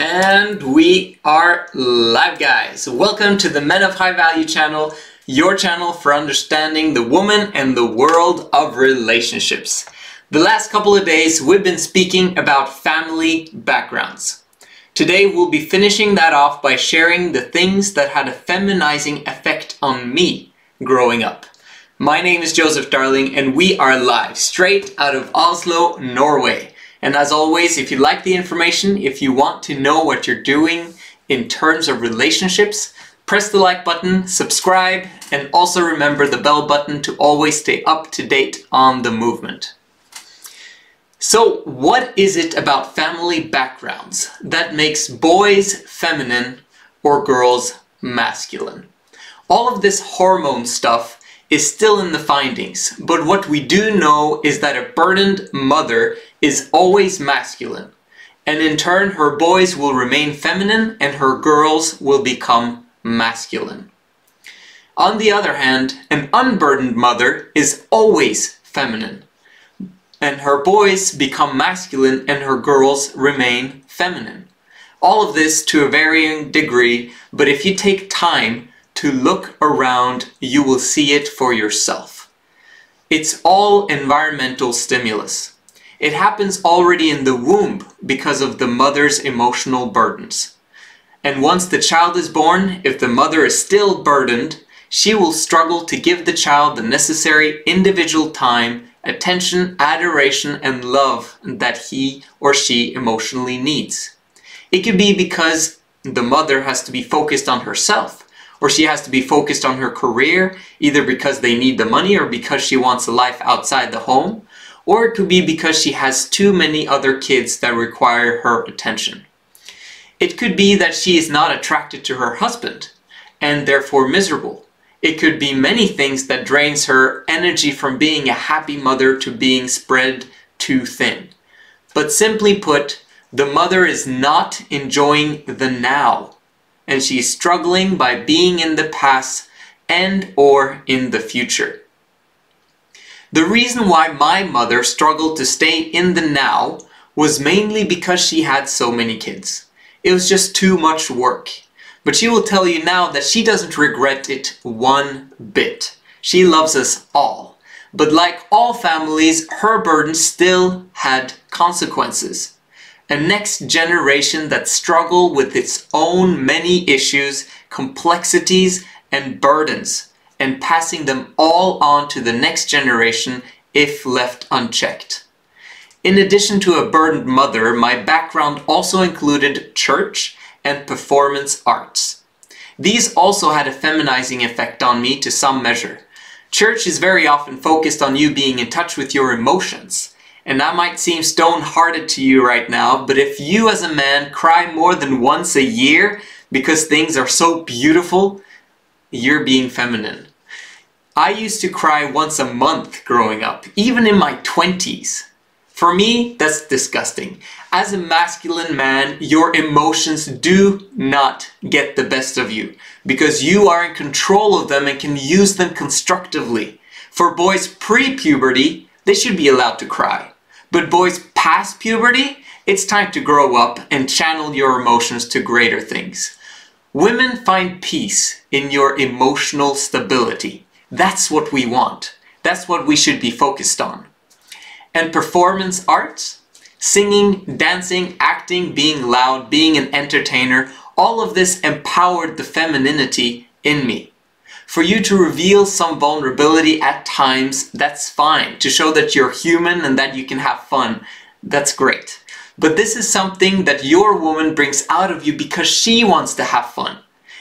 And we are live, guys. Welcome to the Men of High Value channel, your channel for understanding the woman and the world of relationships. The last couple of days we've been speaking about family backgrounds. Today we'll be finishing that off by sharing the things that had a feminizing effect on me growing up. My name is Joseph Darling and we are live straight out of Oslo, Norway. And as always, if you like the information, if you want to know what you're doing in terms of relationships, press the like button, subscribe, and also remember the bell button to always stay up to date on the movement. So, what is it about family backgrounds that makes boys feminine or girls masculine? All of this hormone stuff is still in the findings, but what we do know is that a burdened mother is always masculine, and in turn her boys will remain feminine and her girls will become masculine. On the other hand, an unburdened mother is always feminine, and her boys become masculine and her girls remain feminine. All of this to a varying degree, but if you take time to look around, you will see it for yourself. It's all environmental stimulus. It happens already in the womb because of the mother's emotional burdens. And once the child is born, if the mother is still burdened, she will struggle to give the child the necessary individual time, attention, adoration, and love that he or she emotionally needs. It could be because the mother has to be focused on herself, or she has to be focused on her career, either because they need the money or because she wants a life outside the home, or it could be because she has too many other kids that require her attention. It could be that she is not attracted to her husband and therefore miserable. It could be many things that drains her energy from being a happy mother to being spread too thin. But simply put, the mother is not enjoying the now, and she is struggling by being in the past and or in the future. The reason why my mother struggled to stay in the now was mainly because she had so many kids. It was just too much work. But she will tell you now that she doesn't regret it one bit. She loves us all. But like all families, her burden still had consequences. A next generation that struggle with its own many issues, complexities, and burdens, and passing them all on to the next generation if left unchecked. In addition to a burdened mother, my background also included church and performance arts. These also had a feminizing effect on me to some measure. Church is very often focused on you being in touch with your emotions. And that might seem stone-hearted to you right now, but if you as a man cry more than once a year because things are so beautiful, you're being feminine. I used to cry once a month growing up, even in my 20s. For me, that's disgusting. As a masculine man, your emotions do not get the best of you, because you are in control of them and can use them constructively. For boys pre-puberty, they should be allowed to cry. But boys past puberty, it's time to grow up and channel your emotions to greater things. Women find peace in your emotional stability. That's what we want. That's what we should be focused on. And performance arts, singing, dancing, acting, being loud, being an entertainer, all of this empowered the femininity in me. For you to reveal some vulnerability at times, that's fine. To show that you're human and that you can have fun, that's great. But this is something that your woman brings out of you because she wants to have fun.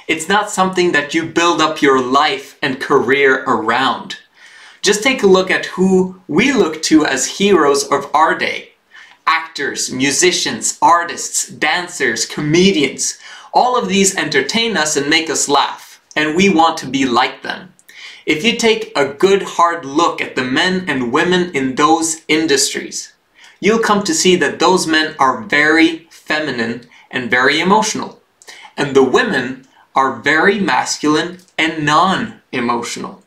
It's not something that you build up your life and career around. Just take a look at who we look to as heroes of our day. Actors, musicians, artists, dancers, comedians. All of these entertain us and make us laugh. And we want to be like them. If you take a good hard look at the men and women in those industries, you'll come to see that those men are very feminine and very emotional. And the women are very masculine and non-emotional.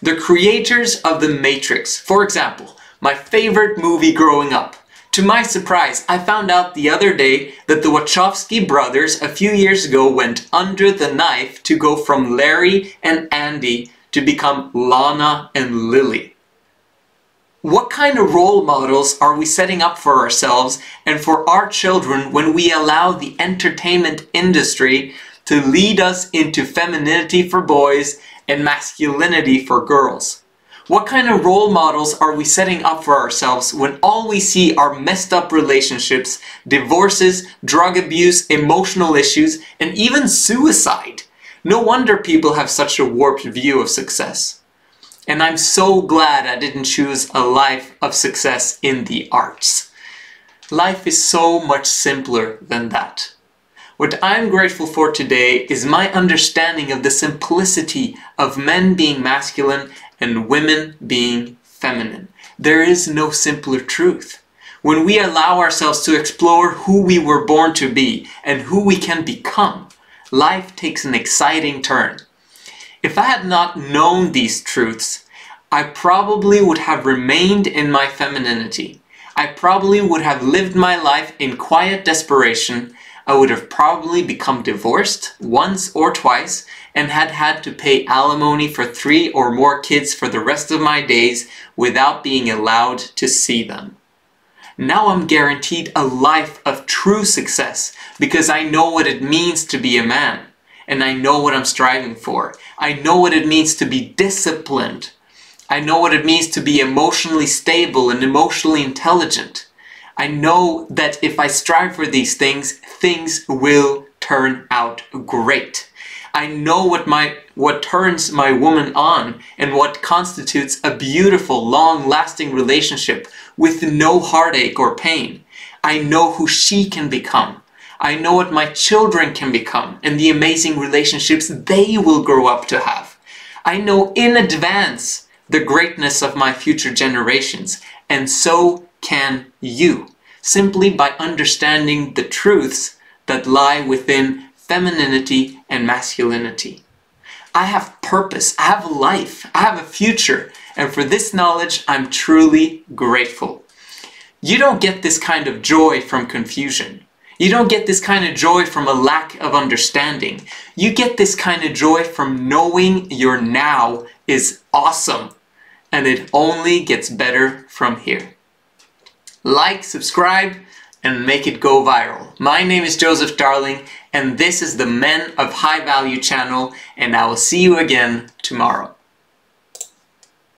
The creators of The Matrix, for example, my favorite movie growing up, To my surprise, I found out the other day that the Wachowski brothers a few years ago went under the knife to go from Larry and Andy to become Lana and Lily. What kind of role models are we setting up for ourselves and for our children when we allow the entertainment industry to lead us into femininity for boys and masculinity for girls? What kind of role models are we setting up for ourselves when all we see are messed up relationships, divorces, drug abuse, emotional issues, and even suicide? No wonder people have such a warped view of success. And I'm so glad I didn't choose a life of success in the arts. Life is so much simpler than that. What I'm grateful for today is my understanding of the simplicity of men being masculine and women being feminine. There is no simpler truth. When we allow ourselves to explore who we were born to be and who we can become, life takes an exciting turn. If I had not known these truths, I probably would have remained in my femininity. I probably would have lived my life in quiet desperation. I would have probably become divorced once or twice and had to pay alimony for 3 or more kids for the rest of my days without being allowed to see them. Now I'm guaranteed a life of true success because I know what it means to be a man, and I know what I'm striving for. I know what it means to be disciplined. I know what it means to be emotionally stable and emotionally intelligent. I know that if I strive for these things, things will turn out great. I know what turns my woman on and what constitutes a beautiful, long-lasting relationship with no heartache or pain. I know who she can become. I know what my children can become and the amazing relationships they will grow up to have. I know in advance the greatness of my future generations, and so can you, simply by understanding the truths that lie within femininity and masculinity. I have purpose, I have a life, I have a future, and for this knowledge I'm truly grateful. You don't get this kind of joy from confusion. You don't get this kind of joy from a lack of understanding. You get this kind of joy from knowing your now is awesome, and it only gets better from here. Like, subscribe, and make it go viral. My name is Joseph Darling, and this is the Men of High Value channel, and I will see you again tomorrow.